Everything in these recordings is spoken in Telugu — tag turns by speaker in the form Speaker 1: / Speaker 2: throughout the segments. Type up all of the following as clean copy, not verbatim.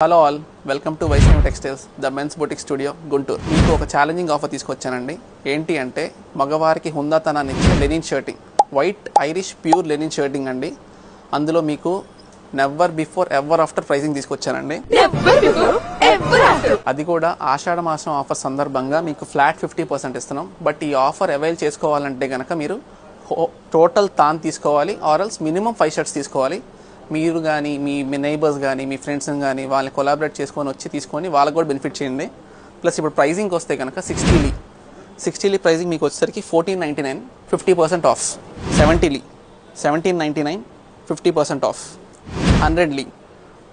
Speaker 1: Hello all, welcome to Vaishnavi textiles the mens boutique studio Guntur. మీకు ఒక ఛాలెంజింగ్ ఆఫర్ తీసుకొచ్చానండి. ఏంటి అంటే మగవారికి హుందాతనాన్ని ఇచ్చే linen shirting, white Irish pure linen shirting అండి. అందులో మీకు never before ever after pricing తీసుకొచ్చానండి. అది కూడా ఆషాఢ మాసం ఆఫర్ సందర్భంగా మీకు ఫ్లాట్ 50% ఇస్తున్నాం. బట్ ఈ ఆఫర్ అవైల్ చేసుకోవాలంటే కనుక మీరు టోటల్ తాన్ తీసుకోవాలి, ఆర్ఎల్స్ మినిమం 5 షర్ట్స్ తీసుకోవాలి. మీరు కానీ మీ నైబర్స్ కానీ మీ ఫ్రెండ్స్ కానీ వాళ్ళని కొలాబరేట్ చేసుకొని వచ్చి తీసుకొని వాళ్ళకి కూడా బెనిఫిట్ చేయండి. ప్లస్ ఇప్పుడు ప్రైజింగ్ వస్తే కనుక 60 ప్రైజింగ్ మీకు వచ్చేసరికి 1499 50% of, 70 1799 50% of, 100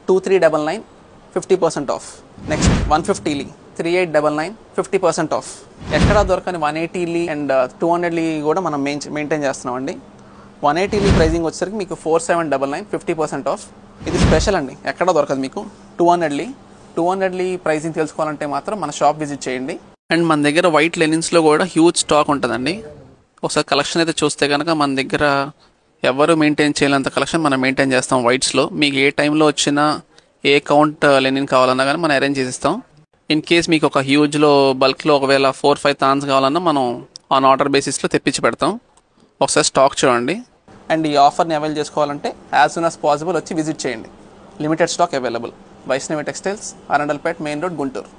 Speaker 1: 2399 50% of, next 150 3899 50% of. ఎక్కడా దొరకని 180 అండ్ 200 కూడా మనం మెయింటైన్ చేస్తున్నామండి. 180 ప్రైజింగ్ వచ్చేసరికి మీకు 4799 50% ఆఫ్. ఇది స్పెషల్ అండి, ఎక్కడ దొరకదు మీకు. 200 ప్రైజింగ్ తెలుసుకోవాలంటే మాత్రం మన షాప్ విజిట్ చేయండి. అండ్ మన దగ్గర వైట్ లెనిన్స్లో కూడా హ్యూజ్ స్టాక్ ఉంటుందండి. ఒకసారి కలెక్షన్ అయితే చూస్తే కనుక మన దగ్గర ఎవరు మెయింటైన్ చేయలేంత కలెక్షన్ మనం మెయింటైన్ చేస్తాం వైట్స్లో. మీకు ఏ టైంలో వచ్చినా ఏ కౌంట్ లెనిన్ కావాలన్నా కానీ మనం అరేంజ్ చేసిస్తాం. ఇన్ కేస్ మీకు ఒక హ్యూజ్లో బల్క్లో ఒకవేళ 4-5 తాన్స్ కావాలన్నా మనం ఆన్ ఆర్డర్ బేసిస్లో తెప్పించి పెడతాం. ఒకసారి స్టాక్ చూడండి. అండ్ ఈ ఆఫర్ని అవైల్ చేసుకోవాలంటే యాజ్ సూన్ యాజ్ పాసిబుల్ వచ్చి విజిట్ చేయండి. Limited stock available. Vaishnavi textiles, Arundelpet main road, Guntur.